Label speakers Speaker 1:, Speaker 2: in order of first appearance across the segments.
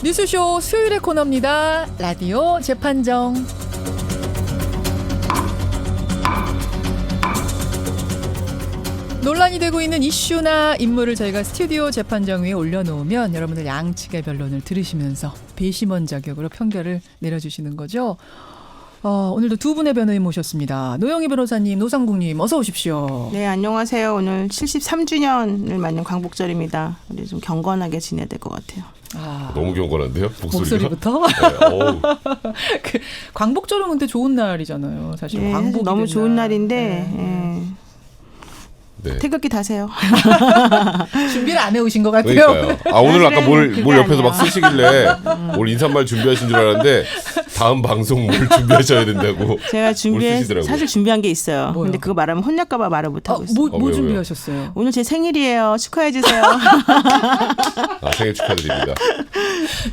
Speaker 1: 뉴스쇼 수요일의 코너입니다. 라디오 재판정. 논란이 되고 있는 이슈나 인물을 저희가 스튜디오 재판정 위에 올려놓으면 여러분들 양측의 변론을 들으시면서 배심원 자격으로 판결을 내려주시는 거죠. 오늘도 두 분의 변호인 모셨습니다. 노영희 변호사님, 노상국님 어서 오십시오.
Speaker 2: 네, 안녕하세요. 오늘 73주년을 맞는 광복절입니다. 우리 좀 경건하게 지내야 될 것 같아요.
Speaker 3: 너무 경건한데요?
Speaker 1: 목소리부터?
Speaker 3: 네,
Speaker 1: 그 광복절은 근데 좋은 날이잖아요. 사실
Speaker 2: 네,
Speaker 1: 광복이
Speaker 2: 너무 좋은
Speaker 1: 날.
Speaker 2: 날인데
Speaker 3: 네.
Speaker 2: 태극기 다세요.
Speaker 1: 준비를 안 해오신 것 같아요.
Speaker 3: 그러니까요. 오늘 아까 뭘 옆에서
Speaker 2: 아니에요.
Speaker 3: 막 쓰시길래 오늘 인사말 준비하신 줄 알았는데 다음 방송 뭘 준비하셔야 된다고.
Speaker 2: 제가
Speaker 3: 쓰시더라고요.
Speaker 2: 사실 준비한 게 있어요.
Speaker 1: 뭐요?
Speaker 2: 근데 그거 말하면 혼날까봐 말을 못 하고 있어요.
Speaker 1: 뭐
Speaker 3: 왜요?
Speaker 1: 준비하셨어요?
Speaker 2: 오늘 제 생일이에요. 축하해 주세요.
Speaker 3: 생일 축하드립니다.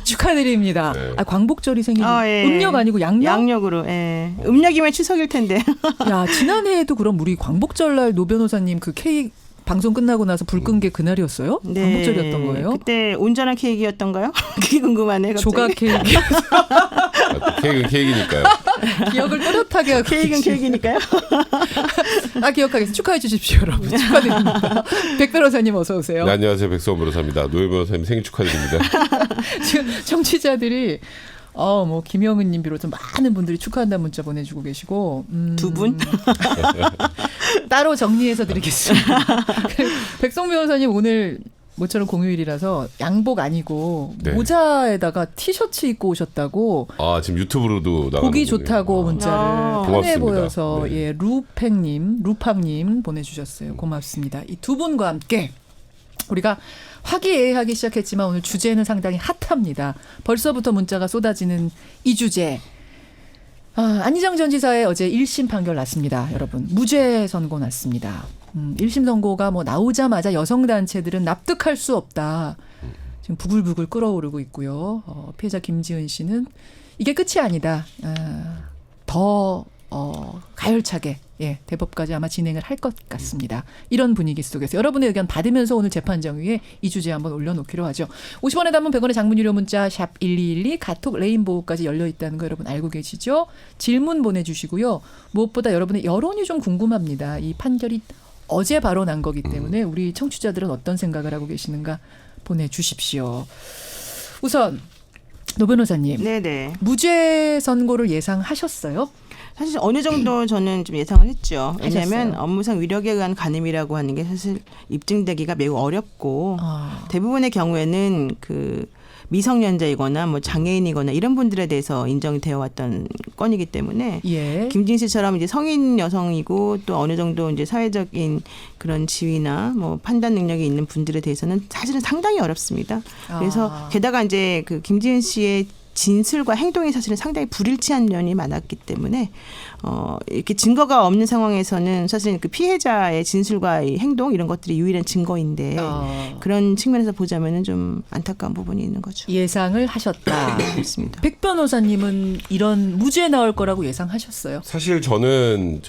Speaker 1: 축하드립니다.
Speaker 3: 네.
Speaker 1: 광복절이 생일.
Speaker 2: 예.
Speaker 1: 음력 아니고 양력?
Speaker 2: 양력으로. 예. 음력이면 추석일 텐데.
Speaker 1: 야, 지난해에도 그럼 우리 광복절날 노 변호사님 그 케이크 방송 끝나고 나서 불 끈 게 그날이었어요?
Speaker 2: 네.
Speaker 1: 광복절이었던 거예요?
Speaker 2: 그때 온전한 케이크였던가요? 그게 궁금하네. 갑자기.
Speaker 1: 조각 케이크.
Speaker 3: 케이크는 케이크니까요.
Speaker 1: 기억을 또렷하게 하고
Speaker 2: 케이크는
Speaker 1: 계시네.
Speaker 2: 케이크니까요.
Speaker 1: 기억하겠습니다. 축하해 주십시오, 여러분. 축하드립니다. 백 변호사님 어서 오세요.
Speaker 3: 네, 안녕하세요. 백수원 변호사입니다. 노예 변호사님 생일 축하드립니다.
Speaker 1: 지금 청취자들이 뭐 김영은님 비롯한 많은 분들이 축하한다는 문자 보내주고 계시고
Speaker 2: 두 분?
Speaker 1: 따로 정리해서 드리겠습니다. 백성 변호사님 오늘 모처럼 공휴일이라서 양복 아니고
Speaker 3: 네.
Speaker 1: 모자에다가 티셔츠 입고 오셨다고
Speaker 3: 지금 유튜브로도 나가는
Speaker 1: 보기
Speaker 3: 거군요.
Speaker 1: 좋다고 문자를 편해
Speaker 3: 고맙습니다.
Speaker 1: 보여서
Speaker 3: 네.
Speaker 1: 루팡님 보내주셨어요. 고맙습니다. 이 두 분과 함께 우리가 화기애애하기 시작했지만 오늘 주제는 상당히 핫합니다. 벌써부터 문자가 쏟아지는 이 주제. 안희정 전 지사의 어제 1심 판결 났습니다. 여러분 무죄 선고 났습니다. 1심 선고가 나오자마자 여성단체들은 납득할 수 없다. 지금 부글부글 끓어오르고 있고요. 피해자 김지은 씨는 이게 끝이 아니다. 더 가열차게 대법까지 아마 진행을 할 것 같습니다. 이런 분위기 속에서 여러분의 의견 받으면서 오늘 재판정 위에 이 주제 한번 올려놓기로 하죠. 50원에 담은 100원의 장문 유료 문자 샵 1212 카톡 레인보우까지 열려있다는 거 여러분 알고 계시죠? 질문 보내주시고요. 무엇보다 여러분의 여론이 좀 궁금합니다. 이 판결이 어제 바로 난 거기 때문에 우리 청취자들은 어떤 생각을 하고 계시는가 보내주십시오. 우선 노 변호사님.
Speaker 2: 네네.
Speaker 1: 무죄 선고를 예상하셨어요?
Speaker 2: 사실 어느 정도 저는 좀 예상을 했죠. 왜냐하면
Speaker 1: 하셨어요?
Speaker 2: 업무상 위력에 의한 간음이라고 하는 게 사실 입증되기가 매우 어렵고 대부분의 경우에는 그 미성년자이거나 장애인이거나 이런 분들에 대해서 인정이 되어 왔던 건이기 때문에 김진 씨처럼 이제 성인 여성이고 또 어느 정도 이제 사회적인 그런 지위나 판단 능력이 있는 분들에 대해서는 사실은 상당히 어렵습니다. 그래서 게다가 이제 그 김지은 씨의 진술과 행동이 사실은 상당히 불일치한 면이 많았기 때문에 이렇게 증거가 없는 상황에서는 사실 그 피해자의 진술과 이 행동 이런 것들이 유일한 증거인데 그런 측면에서 보자면은 좀 안타까운 부분이 있는 거죠.
Speaker 1: 예상을 하셨다.
Speaker 2: 그렇습니다.
Speaker 1: 백 변호사님은 이런 무죄 나올 거라고 예상하셨어요?
Speaker 3: 사실 저는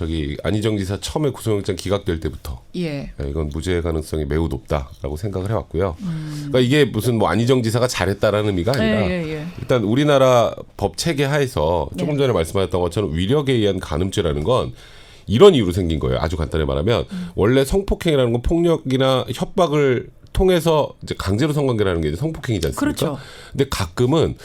Speaker 3: 안희정 지사 처음에 구속영장 기각될 때부터 이건 무죄 가능성이 매우 높다라고 생각을 해왔고요. 그러니까 이게 무슨 안희정 지사가 잘했다라는 의미가 아니라 일단 우리나라 법 체계 하에서 조금 전에 말씀하셨던 것처럼 위력에 의한 간음죄라는 건 이런 이유로 생긴 거예요. 아주 간단히 말하면 원래 성폭행이라는 건 폭력이나 협박을 통해서 이제 강제로 성관계라는 게 이제 성폭행이지 않습니까?
Speaker 1: 그렇죠.
Speaker 3: 근데 가끔은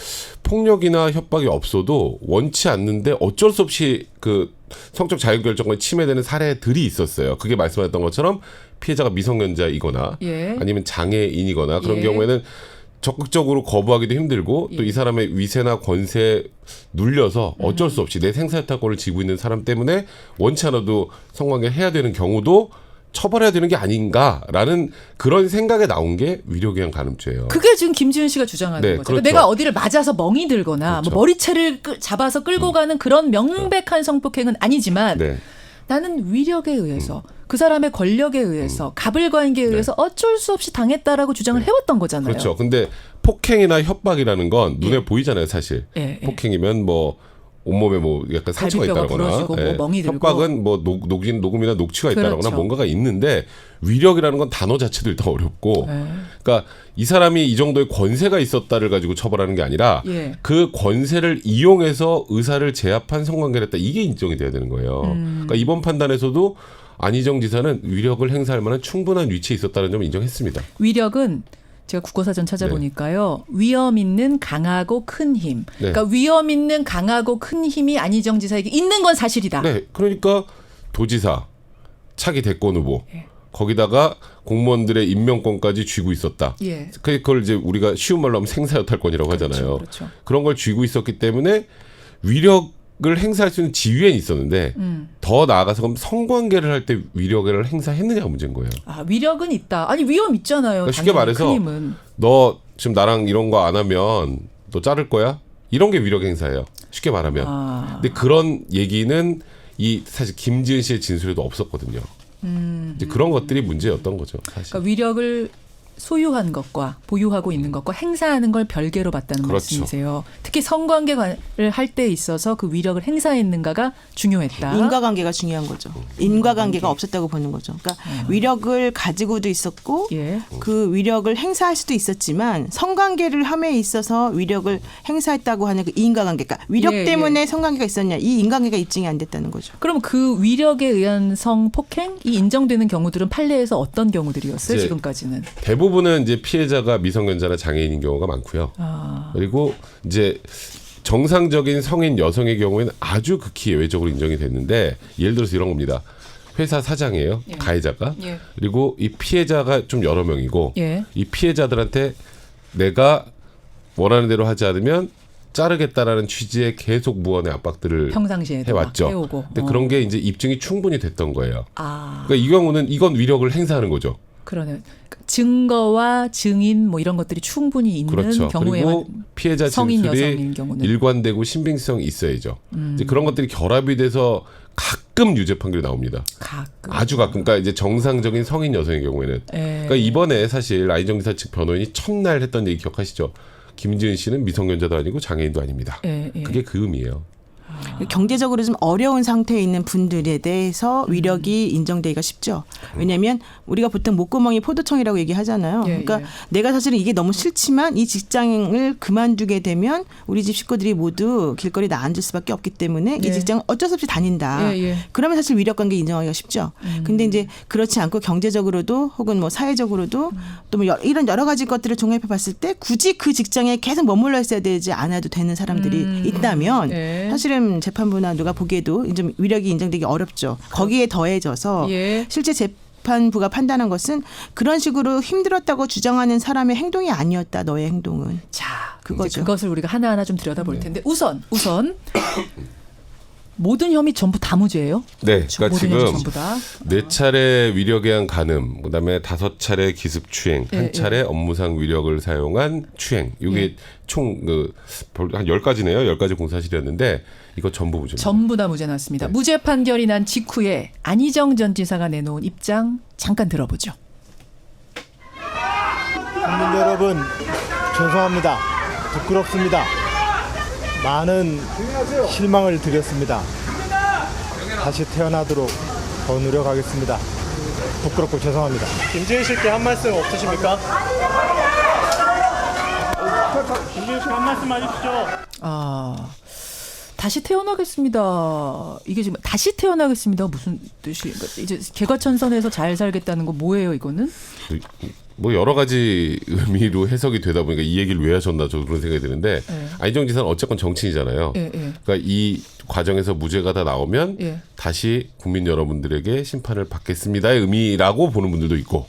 Speaker 3: 폭력이나 협박이 없어도 원치 않는데 어쩔 수 없이 그 성적 자유결정권이 침해되는 사례들이 있었어요. 그게 말씀하셨던 것처럼 피해자가 미성년자이거나 아니면 장애인이거나 그런 경우에는 적극적으로 거부하기도 힘들고 또 이 사람의 위세나 권세에 눌려서 어쩔 수 없이 내 생사효탈권을 쥐고 있는 사람 때문에 원치 않아도 성관계를 해야 되는 경우도 처벌해야 되는 게 아닌가라는 그런 생각에 나온 게 위력에 의한 간음죄예요.
Speaker 1: 그게 지금 김지은 씨가 주장하는 거죠.
Speaker 3: 그렇죠.
Speaker 1: 내가 어디를 맞아서 멍이 들거나
Speaker 3: 그렇죠.
Speaker 1: 머리채를 잡아서 끌고 가는 그런 명백한 성폭행은 아니지만 나는 위력에 의해서 그 사람의 권력에 의해서 가불관계에 의해서 어쩔 수 없이 당했다라고 주장을 해왔던 거잖아요.
Speaker 3: 그렇죠. 근데 폭행이나 협박이라는 건 눈에 보이잖아요, 사실. 폭행이면 온몸에 뭐 약간 상처가
Speaker 1: 갈비뼈가
Speaker 3: 있다거나
Speaker 1: 부러지고 뭐 멍이 들고.
Speaker 3: 협박은 뭐 녹음이나 녹취가 있다거나
Speaker 1: 그렇죠.
Speaker 3: 뭔가가 있는데 위력이라는 건 단어 자체도 일단 어렵고 그러니까 이 사람이 이 정도의 권세가 있었다를 가지고 처벌하는 게 아니라
Speaker 1: 예.
Speaker 3: 그 권세를 이용해서 의사를 제압한 성관계를 했다. 이게 인정이 돼야 되는 거예요. 그러니까 이번 판단에서도 안희정 지사는 위력을 행사할 만한 충분한 위치에 있었다는 점을 인정했습니다.
Speaker 1: 위력은 제가 국어사전 찾아보니까요. 위험 있는 강하고 큰 힘.
Speaker 3: 네.
Speaker 1: 그러니까 위험 있는 강하고 큰 힘이 안희정 지사에게 있는 건 사실이다.
Speaker 3: 네, 그러니까 도지사, 차기 대권 후보,
Speaker 1: 예.
Speaker 3: 거기다가 공무원들의 임명권까지 쥐고 있었다.
Speaker 1: 예.
Speaker 3: 그걸 이제 우리가 쉬운 말로 하면 생사여탈권이라고 하잖아요.
Speaker 1: 그렇죠.
Speaker 3: 그런 걸 쥐고 있었기 때문에 위력을 행사할 수 있는 지위에는 있었는데 더 나아가서 그럼 성관계를 할 때 위력을 행사했느냐가 문제인 거예요.
Speaker 1: 아, 위력은 있다. 아니 위험 있잖아요.
Speaker 3: 그러니까 쉽게
Speaker 1: 당연히
Speaker 3: 말해서
Speaker 1: 큰 힘은.
Speaker 3: 너 지금 나랑 이런 거 안 하면 너 자를 거야? 이런 게 위력 행사예요. 쉽게 말하면. 근데 그런 얘기는 이 사실 김지은 씨의 진술에도 없었거든요. 이제 그런 것들이 문제였던 거죠. 사실.
Speaker 1: 그러니까 위력을 소유한 것과 보유하고 있는 것과 행사하는 걸 별개로 봤다는
Speaker 3: 그렇죠.
Speaker 1: 말씀이세요. 특히 성관계를 할 때 있어서 그 위력을 행사했는가가 중요했다.
Speaker 2: 인과관계가 중요한 거죠. 인과관계가 없었다고 보는 거죠. 그러니까 위력을 가지고도 있었고
Speaker 1: 예.
Speaker 2: 그 위력을 행사할 수도 있었지만 성관계를 함에 있어서 위력을 행사했다고 하는 그 인과관계. 그러니까 위력
Speaker 1: 예,
Speaker 2: 때문에 성관계가 있었냐. 이 인과관계가 입증이 안 됐다는 거죠.
Speaker 1: 그럼 그 위력에 의한 성폭행이 인정되는 경우들은 판례에서 어떤 경우들이었어요?
Speaker 3: 이제
Speaker 1: 지금까지는.
Speaker 3: 대부분은 이제 피해자가 미성년자나 장애인인 경우가 많고요. 그리고 이제 정상적인 성인 여성의 경우에는 아주 극히 예외적으로 인정이 됐는데 예를 들어서 이런 겁니다. 회사 사장이에요.
Speaker 1: 예.
Speaker 3: 가해자가.
Speaker 1: 예.
Speaker 3: 그리고 이 피해자가 좀 여러 명이고
Speaker 1: 예.
Speaker 3: 이 피해자들한테 내가 원하는 대로 하지 않으면 자르겠다라는 취지의 계속 무언의 압박들을
Speaker 1: 평상시에도
Speaker 3: 해왔죠.
Speaker 1: 해오고.
Speaker 3: 근데 그런 게 이제 입증이 충분히 됐던 거예요.
Speaker 1: 아,
Speaker 3: 그러니까 이 경우는 이건 위력을 행사하는 거죠.
Speaker 1: 그러네. 증거와 증인 뭐 이런 것들이 충분히 있는
Speaker 3: 그렇죠.
Speaker 1: 경우에만
Speaker 3: 그리고 피해자
Speaker 1: 성인
Speaker 3: 진술이
Speaker 1: 여성인 경우는
Speaker 3: 일관되고 신빙성이 있어야죠. 이제 그런 것들이 결합이 돼서 가끔 유죄 판결이 나옵니다.
Speaker 1: 가끔.
Speaker 3: 아주 가끔. 그러니까 이제 정상적인 성인 여성의 경우에는.
Speaker 1: 예.
Speaker 3: 그러니까 이번에 사실 안희정 지사 측 변호인이 첫날 했던 얘기 기억하시죠? 김지은 씨는 미성년자도 아니고 장애인도 아닙니다.
Speaker 1: 예, 예.
Speaker 3: 그게 그 의미예요.
Speaker 2: 경제적으로 좀 어려운 상태에 있는 분들에 대해서 위력이 인정되기가 쉽죠. 왜냐하면 우리가 보통 목구멍이 포도청이라고 얘기하잖아요.
Speaker 1: 예,
Speaker 2: 그러니까
Speaker 1: 예.
Speaker 2: 내가 사실은 이게 너무 싫지만 이 직장을 그만두게 되면 우리 집 식구들이 모두 길거리에 나앉을 수밖에 없기 때문에
Speaker 1: 예.
Speaker 2: 이 직장을 어쩔 수 없이 다닌다.
Speaker 1: 예, 예.
Speaker 2: 그러면 사실 위력관계 인정하기가 쉽죠. 근데 이제 그렇지 않고 경제적으로도 혹은 뭐 사회적으로도 또 뭐 이런 여러 가지 것들을 종합해 봤을 때 굳이 그 직장에 계속 머물러 있어야 되지 않아도 되는 사람들이 있다면
Speaker 1: 예.
Speaker 2: 사실은 재판부나 누가 보기에도 좀 위력이 인정되기 어렵죠. 거기에 더해져서
Speaker 1: 예.
Speaker 2: 실제 재판부가 판단한 것은 그런 식으로 힘들었다고 주장하는 사람의 행동이 아니었다. 너의 행동은.
Speaker 1: 자,
Speaker 2: 그거죠.
Speaker 1: 이제 그것을 우리가 하나하나 좀 들여다볼 텐데 우선 모든 혐의 전부 다 무죄예요?
Speaker 3: 네. 그러니까
Speaker 1: 모든
Speaker 3: 지금
Speaker 1: 혐의 전부 다.
Speaker 3: 4차례 위력에 의한 간음, 그다음에 5차례 기습 추행,
Speaker 1: 예,
Speaker 3: 1차례 업무상 위력을 사용한 추행. 이게 총 한 10가지네요. 10가지 공사실이었는데 이거 전부 무죄입니다.
Speaker 1: 전부 다 무죄 났습니다. 무죄 판결이 난 직후에 안희정 전 지사가 내놓은 입장 잠깐 들어보죠.
Speaker 4: 국민 여러분 죄송합니다. 부끄럽습니다. 많은 실망을 드렸습니다. 다시 태어나도록 더 노력하겠습니다. 부끄럽고 죄송합니다.
Speaker 5: 김지은 씨께 한 말씀 없으십니까? 김지은 씨한 말씀 해주시죠.
Speaker 1: 아, 다시 태어나겠습니다. 이게 지금 다시 태어나겠습니다. 무슨 뜻이에요? 이제 개과천선에서 잘 살겠다는 거 뭐예요, 이거는?
Speaker 3: 뭐 여러 가지 의미로 해석이 되다 보니까 이 얘기를 왜 하셨나 저 그런 생각이 드는데
Speaker 1: 네.
Speaker 3: 안희정 지사는 어쨌건 정치인이잖아요.
Speaker 1: 예, 예.
Speaker 3: 그러니까 이 과정에서 무죄가 다 나오면
Speaker 1: 예.
Speaker 3: 다시 국민 여러분들에게 심판을 받겠습니다의 의미라고 보는 분들도 있고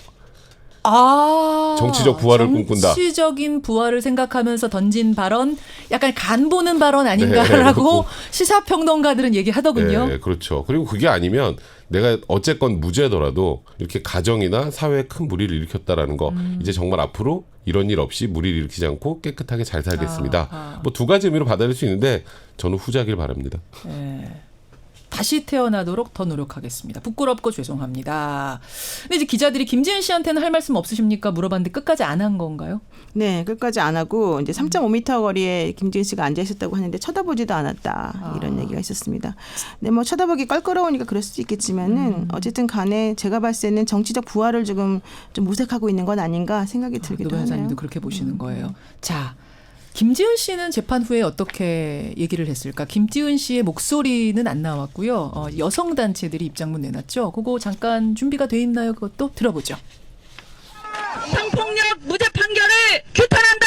Speaker 1: 아,
Speaker 3: 정치적 부활을 꿈꾼다.
Speaker 1: 정치적인 부활을 생각하면서 던진 발언, 약간 간 보는 발언 아닌가라고
Speaker 3: 네,
Speaker 1: 시사평론가들은 얘기하더군요.
Speaker 3: 네, 그렇죠. 그리고 그게 아니면 내가 어쨌건 무죄더라도 이렇게 가정이나 사회에 큰 무리를 일으켰다라는 거 이제 정말 앞으로 이런 일 없이 무리를 일으키지 않고 깨끗하게 잘 살겠습니다. 뭐 두 가지 의미로 받아들일 수 있는데 저는 후자길 바랍니다.
Speaker 1: 예. 다시 태어나도록 더 노력하겠습니다. 부끄럽고 죄송합니다. 근데 이제 기자들이 김지은 씨한테는 할 말씀 없으십니까? 물어봤는데 끝까지 안 한 건가요?
Speaker 2: 네, 끝까지 안 하고 이제 3.5m 거리에 김지은 씨가 앉아 있었다고 하는데 쳐다보지도 않았다 이런 얘기가 있었습니다. 근데 뭐 쳐다보기 껄끄러우니까 그럴 수도 있겠지만은 어쨌든 간에 제가 봤을 때는 정치적 부활을 지금 좀 모색하고 있는 건 아닌가 생각이 들기도
Speaker 1: 노
Speaker 2: 하네요.
Speaker 1: 변호사님도 그렇게 보시는 거예요. 자, 김지은 씨는 재판 후에 어떻게 얘기를 했을까? 김지은 씨의 목소리는 안 나왔고요. 여성 단체들이 입장문 내놨죠. 그거 잠깐 준비가 돼 있나요? 그것도 들어보죠.
Speaker 6: 성폭력 무죄 판결을 규탄한다.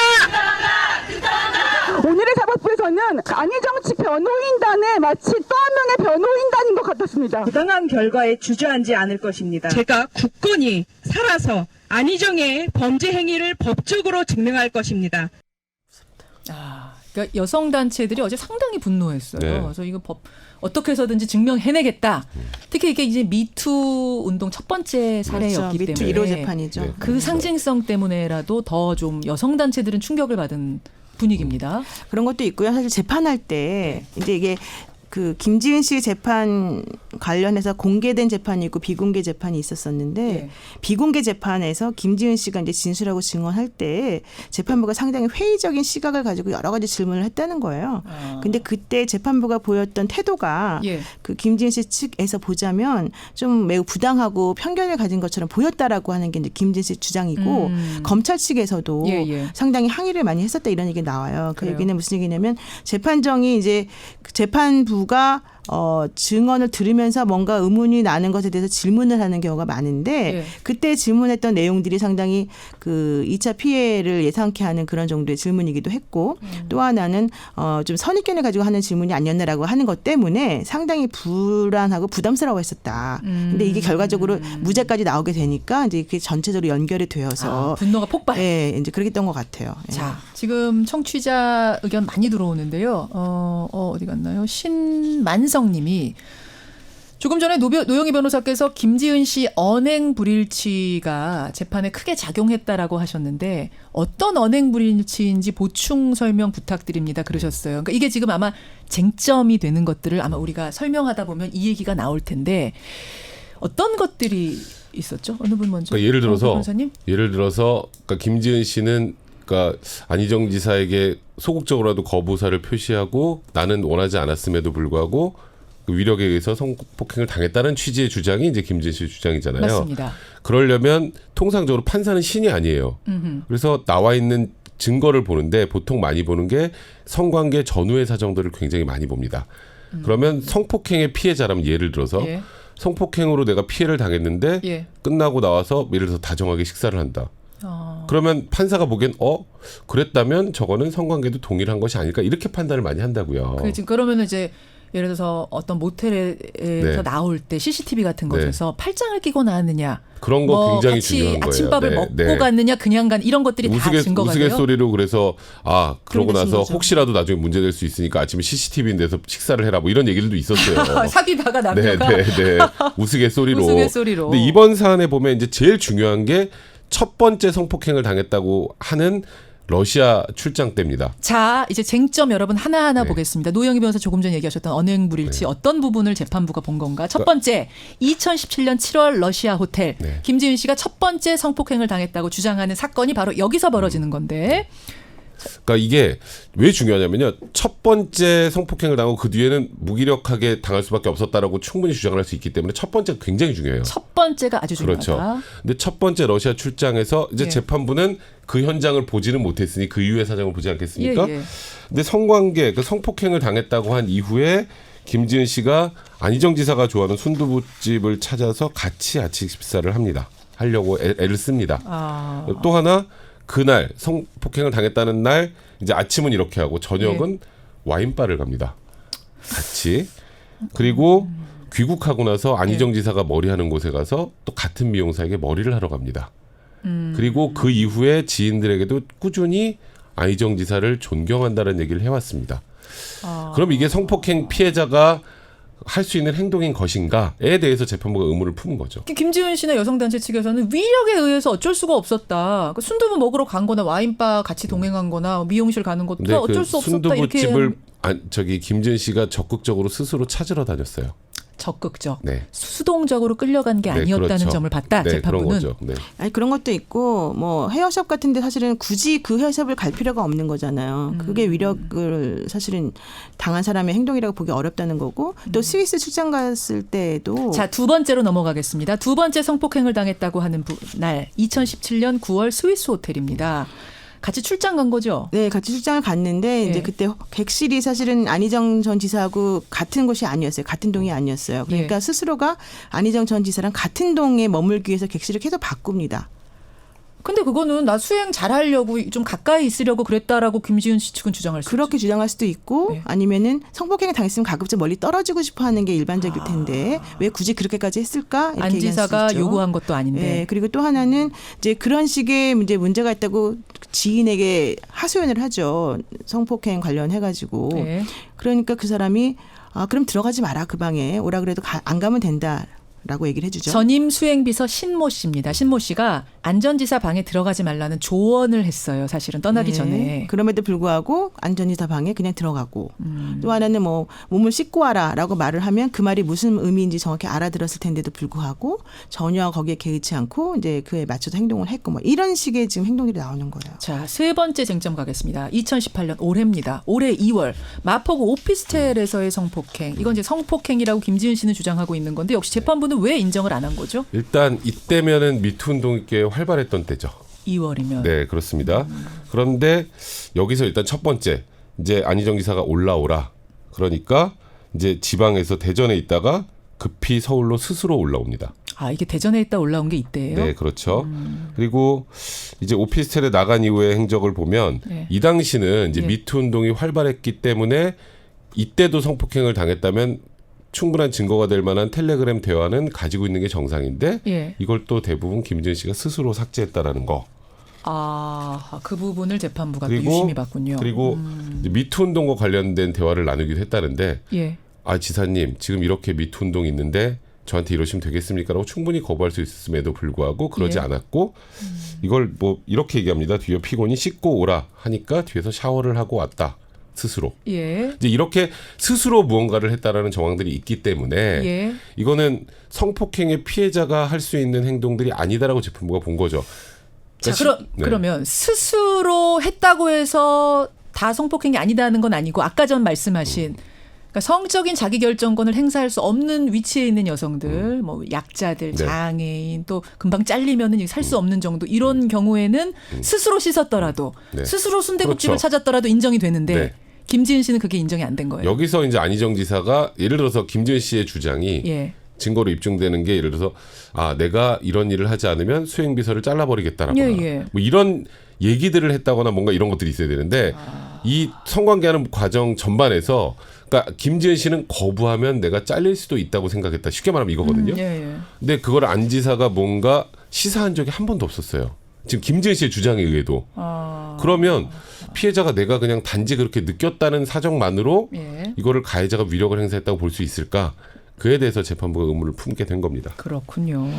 Speaker 7: 오늘의 사법부에서는 안희정치 변호인단에 마치 또 한 명의 변호인단인 것 같았습니다.
Speaker 8: 부당한 결과에 주저앉지 않을 것입니다.
Speaker 6: 제가 굳건히 살아서 안희정의 범죄 행위를 법적으로 증명할 것입니다.
Speaker 1: 그러니까 여성 단체들이 어제 상당히 분노했어요.
Speaker 3: 네.
Speaker 1: 그래서 이거 어떻게 해서든지 증명해내겠다. 특히 이게 이제 미투 운동 첫 번째 사례였기
Speaker 2: 미투
Speaker 1: 때문에
Speaker 2: 1호 재판이죠.
Speaker 3: 네.
Speaker 1: 그 상징성 때문에라도 더 좀 여성 단체들은 충격을 받은 분위기입니다.
Speaker 2: 그런 것도 있고요. 사실 재판할 때 이제 이게 그 김지은 씨 재판 관련해서 공개된 재판이 있고 비공개 재판이 있었었는데
Speaker 1: 네.
Speaker 2: 비공개 재판에서 김지은 씨가 이제 진술하고 증언할 때 재판부가 상당히 회의적인 시각을 가지고 여러 가지 질문을 했다는 거예요. 근데 그때 재판부가 보였던 태도가
Speaker 1: 예.
Speaker 2: 그 김지은 씨 측에서 보자면 좀 매우 부당하고 편견을 가진 것처럼 보였다라고 하는 게 이제 김지은 씨 주장이고 검찰 측에서도
Speaker 1: 예.
Speaker 2: 상당히 항의를 많이 했었다 이런 얘기 나와요. 그
Speaker 1: 그래요.
Speaker 2: 얘기는 무슨 얘기냐면 재판정이 이제 재판부가 증언을 들으면서 뭔가 의문이 나는 것에 대해서 질문을 하는 경우가 많은데
Speaker 1: 예.
Speaker 2: 그때 질문했던 내용들이 상당히 그 2차 피해를 예상케 하는 그런 정도의 질문이기도 했고 또 하나는 좀 선입견을 가지고 하는 질문이 아니었나라고 하는 것 때문에 상당히 불안하고 부담스러워했었다. 근데 이게 결과적으로 무죄까지 나오게 되니까 이제 그게 전체적으로 연결이 되어서
Speaker 1: 분노가 폭발.
Speaker 2: 예, 이제 그렇게 됐던 것 같아요. 예.
Speaker 1: 자, 지금 청취자 의견 많이 들어오는데요. 어디 갔나요? 신만성 님이 조금 전에 노영희 변호사께서 김지은 씨 언행 불일치가 재판에 크게 작용했다라고 하셨는데 어떤 언행 불일치인지 보충 설명 부탁드립니다. 그러셨어요. 그러니까 이게 지금 아마 쟁점이 되는 것들을 아마 우리가 설명하다 보면 이 얘기가 나올 텐데 어떤 것들이 있었죠? 어느 분 먼저?
Speaker 3: 그러니까
Speaker 1: 변호사님?
Speaker 3: 예를 들어서 그러니까 김지은 씨는 그러니까 안희정 지사에게 소극적으로라도 거부사를 표시하고 나는 원하지 않았음에도 불구하고 그 위력에 의해서 성폭행을 당했다는 취지의 주장이 이제 김지은 씨 주장이잖아요.
Speaker 1: 맞습니다.
Speaker 3: 그러려면 통상적으로 판사는 신이 아니에요. 그래서 나와 있는 증거를 보는데 보통 많이 보는 게 성관계 전후의 사정들을 굉장히 많이 봅니다. 그러면 성폭행의 피해자라면 예를 들어서
Speaker 1: 예.
Speaker 3: 성폭행으로 내가 피해를 당했는데
Speaker 1: 예.
Speaker 3: 끝나고 나와서 예를 들어서 다정하게 식사를 한다. 그러면 판사가 보기엔 그랬다면 저거는 성관계도 동일한 것이 아닐까 이렇게 판단을 많이 한다고요.
Speaker 1: 그러면 이제 예를 들어서 어떤 모텔에서
Speaker 3: 네.
Speaker 1: 나올 때 CCTV 같은
Speaker 3: 네.
Speaker 1: 곳에서 팔짱을 끼고 나왔느냐,
Speaker 3: 그런 거 굉장히
Speaker 1: 같이
Speaker 3: 중요한 거예요.
Speaker 1: 아침밥을
Speaker 3: 네,
Speaker 1: 먹고
Speaker 3: 네.
Speaker 1: 갔느냐, 그냥 간 이런 것들이 다 증거가 돼요.
Speaker 3: 우스갯소리로 그래서 그러고
Speaker 2: 그런
Speaker 3: 나서
Speaker 2: 거죠.
Speaker 3: 혹시라도 나중에 문제될 수 있으니까 아침에 CCTV인 데서 식사를 해라 뭐 이런 얘기들도 있었어요.
Speaker 1: 사귀다가 남녀가
Speaker 3: 네. 우스갯소리로.
Speaker 1: 우스갯소리로.
Speaker 3: 근데 이번 사안에 보면 이제 제일 중요한 게 첫 번째 성폭행을 당했다고 하는 러시아 출장 때입니다.
Speaker 1: 자, 이제 쟁점 여러분 하나하나
Speaker 3: 네.
Speaker 1: 보겠습니다. 노영희 변호사 조금 전에 얘기하셨던 언행 불일치 어떤 부분을 재판부가 본 건가? 첫 번째, 2017년 7월 러시아 호텔.
Speaker 3: 네.
Speaker 1: 김지은 씨가 첫 번째 성폭행을 당했다고 주장하는 사건이 바로 여기서 벌어지는 건데.
Speaker 3: 그러니까 이게 왜 중요하냐면요. 첫 번째 성폭행을 당하고 그 뒤에는 무기력하게 당할 수밖에 없었다라고 충분히 주장을 할 수 있기 때문에 첫 번째가 굉장히 중요해요.
Speaker 1: 첫 번째가 아주 중요하다.
Speaker 3: 그렇죠. 근데 첫 번째 러시아 출장에서 이제
Speaker 1: 예.
Speaker 3: 재판부는 그 현장을 보지는 못했으니 그 이후의 사정을 보지 않겠습니까?
Speaker 1: 예.
Speaker 3: 근데 성관계, 그 성폭행을 당했다고 한 이후에 김지은 씨가 안희정 지사가 좋아하는 순두부집을 찾아서 같이 아침 식사를 하려고 애를 씁니다. 또 하나 그날 성폭행을 당했다는 날 이제 아침은 이렇게 하고 저녁은 와인바를 갑니다. 같이. 그리고 귀국하고 나서 안희정 지사가 머리하는 곳에 가서 또 같은 미용사에게 머리를 하러 갑니다. 그리고 그 이후에 지인들에게도 꾸준히 안희정 지사를 존경한다는 얘기를 해왔습니다. 그럼 이게 성폭행 피해자가 할 수 있는 행동인 것인가에 대해서 재판부가 의문을 품은 거죠.
Speaker 1: 김지은 씨나 여성단체 측에서는 위력에 의해서 어쩔 수가 없었다. 순두부 먹으러 간 거나 와인바 같이 동행한 거나 미용실 가는 것도
Speaker 3: 근데
Speaker 1: 어쩔 수 없었다. 이렇게
Speaker 3: 순두부집을 김지은 씨가 적극적으로 스스로 찾으러 다녔어요.
Speaker 1: 적극적,
Speaker 3: 네.
Speaker 1: 수동적으로 끌려간 게
Speaker 3: 네,
Speaker 1: 아니었다는
Speaker 3: 그렇죠.
Speaker 1: 점을 봤다.
Speaker 3: 네, 그런
Speaker 1: 재판부는.
Speaker 3: 거죠. 네.
Speaker 2: 아니 그런 것도 있고 뭐 헤어샵 같은데 사실은 굳이 그 헤어샵을 갈 필요가 없는 거잖아요. 그게 위력을 사실은 당한 사람의 행동이라고 보기 어렵다는 거고 또 스위스 출장 갔을 때도
Speaker 1: 자, 두 번째로 넘어가겠습니다. 두 번째 성폭행을 당했다고 하는 날 2017년 9월 스위스 호텔입니다. 같이 출장 간 거죠?
Speaker 2: 네, 같이 출장을 갔는데 이제
Speaker 1: 예.
Speaker 2: 그때 객실이 사실은 안희정 전 지사하고 같은 곳이 아니었어요. 같은 동이 아니었어요. 그러니까
Speaker 1: 예.
Speaker 2: 스스로가 안희정 전 지사랑 같은 동에 머물기 위해서 객실을 계속 바꿉니다.
Speaker 1: 근데 그거는 나 수행 잘하려고 좀 가까이 있으려고 그랬다라고 김지은 씨 측은 주장할 수
Speaker 2: 그렇게 주장할 수도 있고
Speaker 1: 네.
Speaker 2: 아니면은 성폭행을 당했으면 가급적 멀리 떨어지고 싶어하는 게 일반적일 텐데 왜 굳이 그렇게까지 했을까? 이렇게
Speaker 1: 안
Speaker 2: 얘기할 수
Speaker 1: 지사가
Speaker 2: 있죠.
Speaker 1: 요구한 것도 아닌데.
Speaker 2: 네, 그리고 또 하나는 이제 그런 식의 이제 문제가 있다고 지인에게 하소연을 하죠. 성폭행 관련해가지고.
Speaker 1: 네.
Speaker 2: 그러니까 그 사람이 그럼 들어가지 마라 그 방에 오라 그래도 안 가면 된다라고 얘기를 해주죠.
Speaker 1: 전임 수행비서 신모 씨입니다. 신모 씨가 안전지사 방에 들어가지 말라는 조언을 했어요. 사실은 떠나기
Speaker 2: 네.
Speaker 1: 전에.
Speaker 2: 그럼에도 불구하고 안전지사 방에 그냥 들어가고 또 하나는 뭐 몸을 씻고 와라라고 말을 하면 그 말이 무슨 의미인지 정확히 알아들었을 텐데도 불구하고 전혀 거기에 개의치 않고 이제 그에 맞춰서 행동을 했고 뭐 이런 식의 지금 행동들이 나오는 거예요.
Speaker 1: 자, 세 번째 쟁점 가겠습니다. 2018년 올해입니다. 올해 2월 마포구 오피스텔에서의 성폭행. 이건 이제 성폭행이라고 김지은 씨는 주장하고 있는 건데 역시 재판부는 왜 인정을 안 한 거죠?
Speaker 3: 일단 이때면은 미투 운동이 꽤 활발했던 때죠.
Speaker 1: 2월이면.
Speaker 3: 네, 그렇습니다. 그런데 여기서 일단 첫 번째 이제 안희정 지사가 올라오라. 그러니까 이제 지방에서 대전에 있다가 급히 서울로 스스로 올라옵니다.
Speaker 1: 아, 이게 대전에 있다 올라온 게 이때예요?
Speaker 3: 네, 그렇죠. 그리고 이제 오피스텔에 나간 이후의 행적을 보면
Speaker 1: 네.
Speaker 3: 이 당시는 이제
Speaker 1: 네.
Speaker 3: 미투 운동이 활발했기 때문에 이때도 성폭행을 당했다면 충분한 증거가 될 만한 텔레그램 대화는 가지고 있는 게 정상인데
Speaker 1: 예.
Speaker 3: 이걸 또 대부분 김지은 씨가 스스로 삭제했다라는 거.
Speaker 1: 아, 그 부분을 재판부가 또
Speaker 3: 그리고
Speaker 1: 유심히 봤군요.
Speaker 3: 그리고 이제 미투 운동과 관련된 대화를 나누기도 했다는데
Speaker 1: 예.
Speaker 3: 아 지사님 지금 이렇게 미투 운동이 있는데 저한테 이러시면 되겠습니까라고 충분히 거부할 수 있음에도 불구하고 그러지
Speaker 1: 예.
Speaker 3: 않았고 이걸 뭐 이렇게 얘기합니다. 뒤에 피고인이 씻고 오라 하니까 뒤에서 샤워를 하고 왔다. 스스로.
Speaker 1: 예.
Speaker 3: 이제 이렇게 스스로 무언가를 했다라는 정황들이 있기 때문에
Speaker 1: 예.
Speaker 3: 이거는 성폭행의 피해자가 할 수 있는 행동들이 아니다라고 재판부가 본 거죠.
Speaker 1: 자,
Speaker 3: 그러니까 네.
Speaker 1: 그러면 스스로 했다고 해서 다 성폭행이 아니다는 건 아니고 아까 전 말씀하신 그러니까 성적인 자기결정권을 행사할 수 없는 위치에 있는 여성들, 뭐 약자들,
Speaker 3: 네.
Speaker 1: 장애인, 또 금방 잘리면은 살 수 없는 정도 이런 경우에는 스스로 씻었더라도
Speaker 3: 네.
Speaker 1: 스스로 순대국집을
Speaker 3: 그렇죠.
Speaker 1: 찾았더라도 인정이 되는데
Speaker 3: 네.
Speaker 1: 김지은 씨는 그게 인정이 안 된 거예요.
Speaker 3: 여기서 이제 안희정 지사가 예를 들어서 김지은 씨의 주장이
Speaker 1: 예.
Speaker 3: 증거로 입증되는 게 예를 들어서 내가 이런 일을 하지 않으면 수행비서를 잘라버리겠다라거나
Speaker 1: 예.
Speaker 3: 뭐 이런 얘기들을 했다거나 뭔가 이런 것들이 있어야 되는데 이 성관계하는 과정 전반에서 그러니까 김지은 씨는 거부하면 내가 잘릴 수도 있다고 생각했다. 쉽게 말하면 이거거든요.
Speaker 1: 예.
Speaker 3: 근데 그걸 안 지사가 뭔가 시사한 적이 한 번도 없었어요. 지금 김지은 씨의 주장에 의해도. 그러면 피해자가 내가 그냥 단지 그렇게 느꼈다는 사정만으로
Speaker 1: 예.
Speaker 3: 이거를 가해자가 위력을 행사했다고 볼 수 있을까? 그에 대해서 재판부가 의문을 품게 된 겁니다.
Speaker 1: 그렇군요.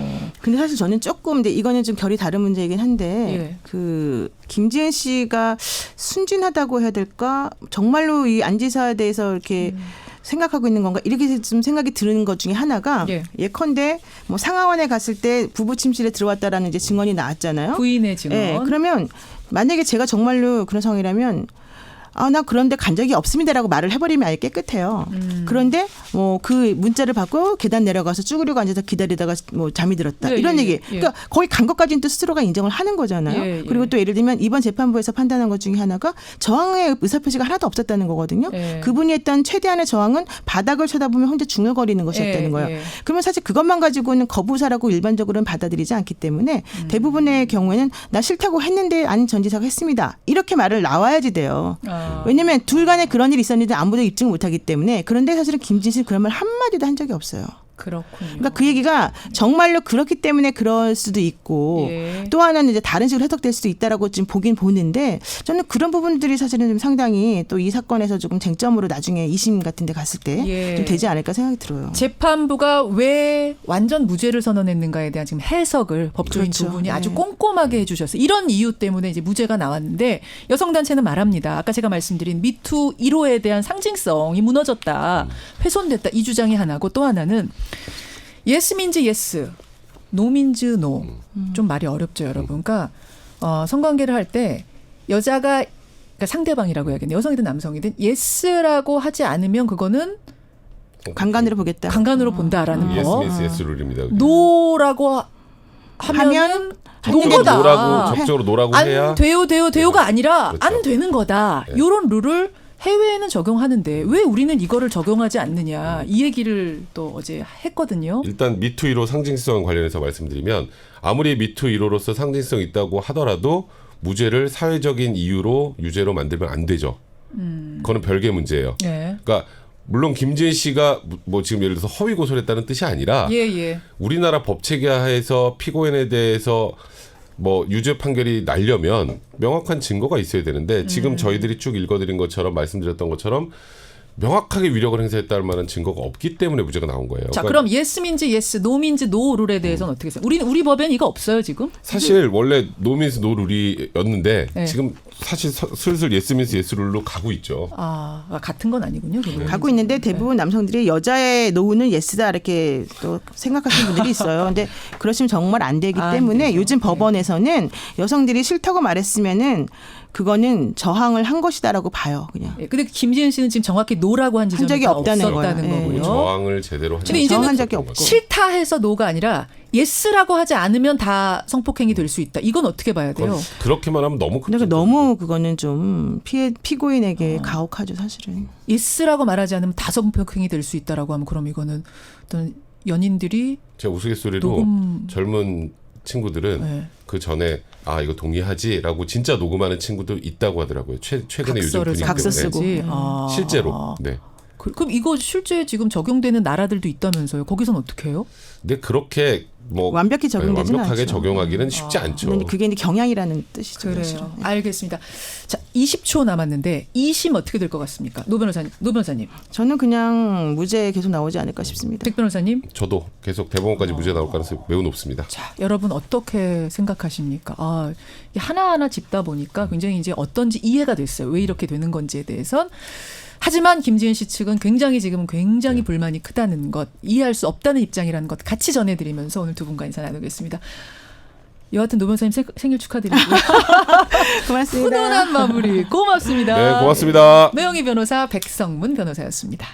Speaker 2: 근데 사실 저는 조금 근데 이거는 좀 결이 다른 문제이긴 한데
Speaker 1: 예.
Speaker 2: 그 김지은 씨가 순진하다고 해야 될까? 정말로 이 안지사에 대해서 이렇게 생각하고 있는 건가? 이렇게 좀 생각이 드는 것 중에 하나가
Speaker 1: 예.
Speaker 2: 예컨대 뭐 상하원에 갔을 때 부부 침실에 들어왔다라는 이제 증언이 나왔잖아요.
Speaker 1: 부인의 증언.
Speaker 2: 예, 그러면 만약에 제가 정말로 그런 상황이라면 나 그런데 간 적이 없습니다라고 말을 해버리면 아예 깨끗해요. 그런데 뭐 그 문자를 받고 계단 내려가서 쭈그리고 앉아서 기다리다가 뭐 잠이 들었다.
Speaker 1: 예,
Speaker 2: 이런
Speaker 1: 예,
Speaker 2: 얘기.
Speaker 1: 예.
Speaker 2: 그러니까 거기 간 것까지는 또 스스로가 인정을 하는 거잖아요.
Speaker 1: 예, 예.
Speaker 2: 그리고 또 예를 들면 이번 재판부에서 판단한 것 중에 하나가 저항의 의사표시가 하나도 없었다는 거거든요.
Speaker 1: 예.
Speaker 2: 그분이 했던 최대한의 저항은 바닥을 쳐다보면 혼자 중얼거리는 것이었다는
Speaker 1: 예,
Speaker 2: 거예요.
Speaker 1: 예.
Speaker 2: 그러면 사실 그것만 가지고는 거부사라고 일반적으로는 받아들이지 않기 때문에 대부분의 경우에는 나 싫다고 했는데 안 전 지사가 했습니다. 이렇게 말을 나와야지 돼요. 왜냐하면 둘 간에 그런 일이 있었는데 아무도 입증을 못하기 때문에. 그런데 사실은 김진 씨는 그런 말 한마디도 한 적이 없어요.
Speaker 1: 그렇군요.
Speaker 2: 그러니까 그 얘기가 정말로 그렇기 때문에 그럴 수도 있고
Speaker 1: 예.
Speaker 2: 또 하나는 이제 다른 식으로 해석될 수도 있다라고 지금 보긴 보는데 저는 그런 부분들이 사실은 좀 상당히 또 이 사건에서 조금 쟁점으로 나중에 2심 같은 데 갔을 때 좀
Speaker 1: 예.
Speaker 2: 되지 않을까 생각이 들어요.
Speaker 1: 재판부가 왜 완전 무죄를 선언했는가에 대한 지금 해석을 법조인
Speaker 2: 그렇죠.
Speaker 1: 두 분이 아주
Speaker 2: 네.
Speaker 1: 꼼꼼하게 해주셨어요. 이런 이유 때문에 이제 무죄가 나왔는데 여성단체는 말합니다. 아까 제가 말씀드린 미투 1호에 대한 상징성이 무너졌다. 훼손됐다. 이 주장이 하나고 또 하나는 yes means yes, no means no. 좀 말이 어렵죠, 여러분. 그러니까 성관계를 할 때 여자가 그러니까 상대방이라고 해야겠네요. 여성이든 남성이든 yes라고 하지 않으면 그거는
Speaker 2: 강간으로 보겠다.
Speaker 1: 강간으로 본다라는
Speaker 3: 예스
Speaker 1: 거.
Speaker 3: 예스 예스 룰입니다.
Speaker 1: 노라고 하면은 노거다.
Speaker 3: 노라고 적극적으로 노라고 해야
Speaker 1: 안 돼요가 아니라
Speaker 3: 그렇죠.
Speaker 1: 안 되는 거다.
Speaker 3: 네.
Speaker 1: 이런 룰을 해외에는 적용하는데 왜 우리는 이거를 적용하지 않느냐. 이 얘기를 또 어제 했거든요.
Speaker 3: 일단 미투 1호 상징성 관련해서 말씀드리면 아무리 미투 1호로서 상징성 있다고 하더라도 무죄를 사회적인 이유로 유죄로 만들면 안 되죠. 그거는 별개 문제예요.
Speaker 1: 예.
Speaker 3: 그러니까 물론 김지은 씨가 뭐 지금 예를 들어서 허위 고소를 했다는 뜻이 아니라
Speaker 1: 예.
Speaker 3: 우리나라 법 체계하에서 피고인에 대해서 뭐 유죄 판결이 나려면 명확한 증거가 있어야 되는데 지금 저희들이 쭉 읽어드린 것처럼 말씀드렸던 것처럼 명확하게 위력을 행사했다는 만한 증거가 없기 때문에 무죄가 나온 거예요.
Speaker 1: 자,
Speaker 3: 그러니까
Speaker 1: 그럼 yes means yes, no means no 룰에 대해서는 어떻게 생각해요? 우리 법에는 이거 없어요, 지금?
Speaker 3: 사실 원래 노민스 노룰이었는데
Speaker 1: 네.
Speaker 3: 지금 사실 슬슬 예스민스 예스룰로 가고 있죠.
Speaker 1: 같은 건 아니군요. 그
Speaker 2: 가고 있는데 대부분 남성들이 여자의 노후는 예스다 이렇게 또 생각하시는 분들이 있어요. 근데 그러시면 정말 안 되기 때문에
Speaker 1: 되죠.
Speaker 2: 요즘 법원에서는 여성들이 싫다고 말했으면은 그거는 저항을 한 것이다라고 봐요. 그냥.
Speaker 1: 예, 근데 김지은 씨는 지금 정확히 노라고 한 지점이
Speaker 2: 적이
Speaker 1: 다
Speaker 2: 없다는
Speaker 1: 없었다는
Speaker 2: 거예요.
Speaker 1: 거고요.
Speaker 3: 저항을 제대로 하지
Speaker 1: 근데 이제는
Speaker 2: 저항한 적이 없고.
Speaker 1: 싫다 해서 노가 아니라 예스라고 하지 않으면 다 성폭행이 될 수 있다. 이건 어떻게 봐야 돼요?
Speaker 3: 그렇게만 하면 너무
Speaker 2: 근데 너무 그거는 좀 피고인에게 가혹하죠, 사실은.
Speaker 1: 예스라고 말하지 않으면 다 성폭행이 될 수 있다라고 하면 그럼 이거는 어떤 연인들이
Speaker 3: 제가 우스갯소리로
Speaker 1: 녹음-
Speaker 3: 젊은 친구들은
Speaker 1: 네.
Speaker 3: 그 전에 이거 동의하지라고 진짜 녹음하는 친구도 있다고 하더라고요. 최근에 요즘 분위기
Speaker 2: 각서
Speaker 3: 때문에.
Speaker 2: 쓰고.
Speaker 3: 실제로. 네.
Speaker 1: 그럼 이거 실제 지금 적용되는 나라들도 있다면서요? 거기선 어떻게 해요?
Speaker 3: 근데 그렇게 뭐
Speaker 2: 완벽히 적용되지는
Speaker 3: 완벽하게
Speaker 2: 않죠.
Speaker 3: 적용하기는 쉽지 않죠.
Speaker 2: 근데 그게 이제 경향이라는 뜻이죠.
Speaker 1: 그래요.
Speaker 2: 사실은.
Speaker 1: 알겠습니다. 자, 20초 남았는데 2심 어떻게 될 것 같습니까? 노 변호사님.
Speaker 2: 저는 그냥 무죄 계속 나오지 않을까 싶습니다.
Speaker 1: 백 변호사님.
Speaker 3: 저도 계속 대법원까지 무죄 나올 가능성이 매우 높습니다.
Speaker 1: 자, 여러분 어떻게 생각하십니까? 이게 하나하나 짚다 보니까 굉장히 이제 어떤지 이해가 됐어요. 왜 이렇게 되는 건지에 대해선. 하지만 김지은 씨 측은 굉장히 불만이 크다는 것, 이해할 수 없다는 입장이라는 것 같이 전해드리면서 오늘 두 분과 인사 나누겠습니다. 여하튼 노 변호사님 생일 축하드리고요.
Speaker 2: 고맙습니다.
Speaker 1: 훈훈한 마무리 고맙습니다.
Speaker 3: 네, 고맙습니다.
Speaker 1: 노영희 변호사, 백성문 변호사였습니다.